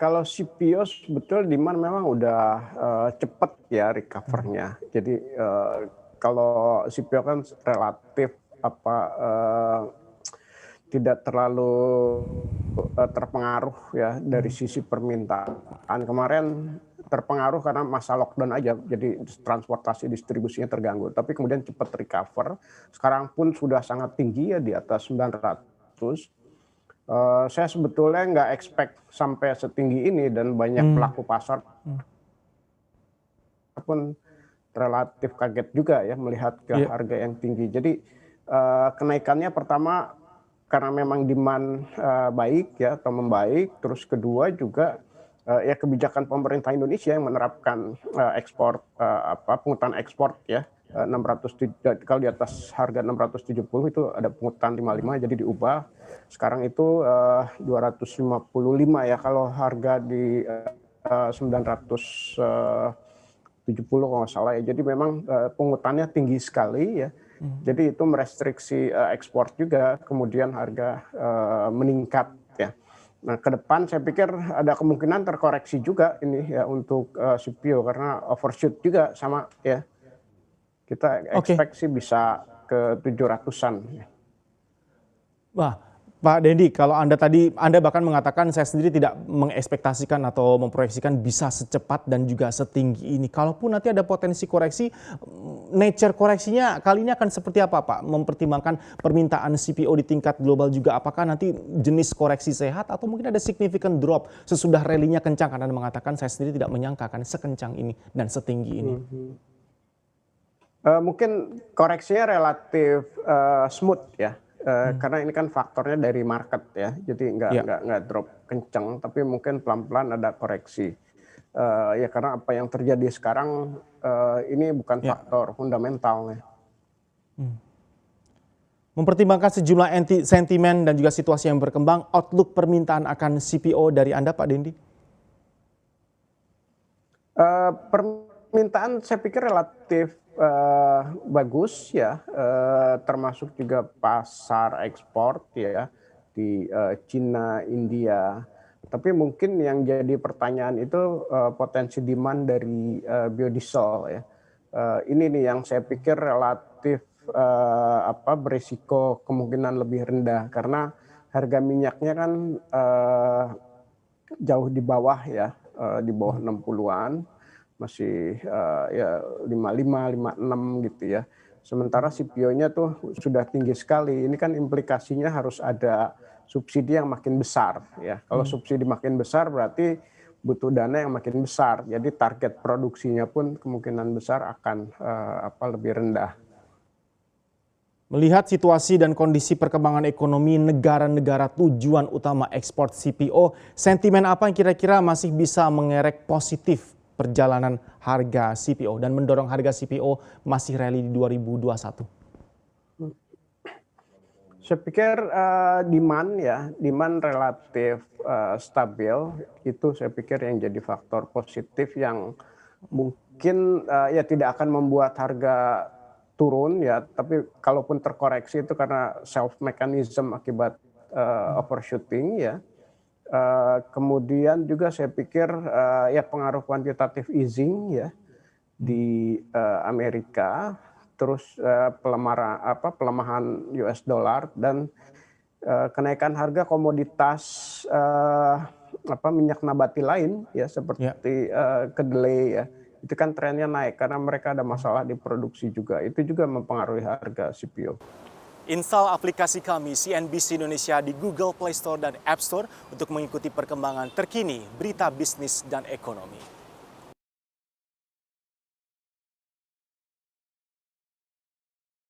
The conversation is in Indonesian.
Kalau CPO sebetulnya demand memang udah, cepet ya recover-nya. Jadi, kalau CPO kan relatif apa, tidak terlalu, terpengaruh ya dari Mhm. sisi permintaan. Kemarin terpengaruh karena masa lockdown aja, jadi transportasi distribusinya terganggu, tapi kemudian cepat recover. Sekarang pun sudah sangat tinggi ya di atas 900. Saya sebetulnya nggak expect sampai setinggi ini dan banyak Mmm, pelaku pasar mhm. pun relatif kaget juga ya melihat ke Iya. harga yang tinggi. Jadi, kenaikannya pertama karena memang demand, baik ya atau membaik, terus kedua juga, ya kebijakan pemerintah Indonesia yang menerapkan, ekspor, pungutan ekspor ya, 600 kalau di atas harga 670 itu ada pungutan 55 jadi diubah. Sekarang itu, 255 ya kalau harga di, 970 kalau nggak salah ya. Jadi memang, pungutannya tinggi sekali ya. Mhm. Jadi itu merestriksi, ekspor juga, kemudian harga, meningkat ya. Nah ke depan saya pikir ada kemungkinan terkoreksi juga ini ya untuk, CPO karena overshoot juga sama ya. Kita Oke. expect sih bisa ke 700-an. Wah, Pak Dendi, kalau Anda bahkan mengatakan saya sendiri tidak mengekspektasikan atau memproyeksikan bisa secepat dan juga setinggi ini. Kalaupun nanti ada potensi koreksi, nature koreksinya kali ini akan seperti apa, Pak? Mempertimbangkan permintaan CPO di tingkat global juga, apakah nanti jenis koreksi sehat atau mungkin ada significant drop sesudah rally-nya kencang? Karena Anda mengatakan saya sendiri tidak menyangka akan sekencang ini dan setinggi ini. Mungkin koreksinya relatif, smooth ya, Mmm, karena ini kan faktornya dari market ya, jadi iya. nggak drop kenceng, tapi mungkin pelan-pelan ada koreksi. Ya karena apa yang terjadi sekarang, ini bukan Ya. faktor fundamentalnya. Mmm. Mempertimbangkan sejumlah sentimen dan juga situasi yang berkembang, outlook permintaan akan CPO dari Anda, Pak Dendi? Permintaan saya pikir relatif, bagus ya, termasuk juga pasar ekspor ya di, Cina, India. Tapi mungkin yang jadi pertanyaan itu, potensi demand dari, biodiesel ya. Ini nih yang saya pikir relatif, berisiko kemungkinan lebih rendah karena harga minyaknya kan, jauh di bawah ya, di bawah Mhm. 60-an, masih, ya 55, 56 gitu ya. Sementara CPO-nya tuh sudah tinggi sekali, ini kan implikasinya harus ada subsidi yang makin besar ya. Kalau Mmm. subsidi makin besar berarti butuh dana yang makin besar, jadi target produksinya pun kemungkinan besar akan, lebih rendah. Melihat situasi dan kondisi perkembangan ekonomi negara-negara tujuan utama ekspor CPO, sentimen apa yang kira-kira masih bisa mengerek positif perjalanan harga CPO dan mendorong harga CPO masih rally di 2021? Saya pikir, demand relatif, stabil, itu saya pikir yang jadi faktor positif yang mungkin, ya tidak akan membuat harga turun ya, tapi kalaupun terkoreksi itu karena self mechanism akibat, Mhm. overshooting ya. Kemudian juga saya pikir, ya pengaruh quantitative easing ya Mhm. di, Amerika, terus, pelemahan US dollar dan kenaikan harga komoditas, minyak nabati lain ya Ya. seperti, kedelai ya, itu kan trennya naik karena mereka ada masalah di produksi juga, itu juga mempengaruhi harga CPO. Install aplikasi kami CNBC Indonesia di Google Play Store dan App Store untuk mengikuti perkembangan terkini berita bisnis dan ekonomi.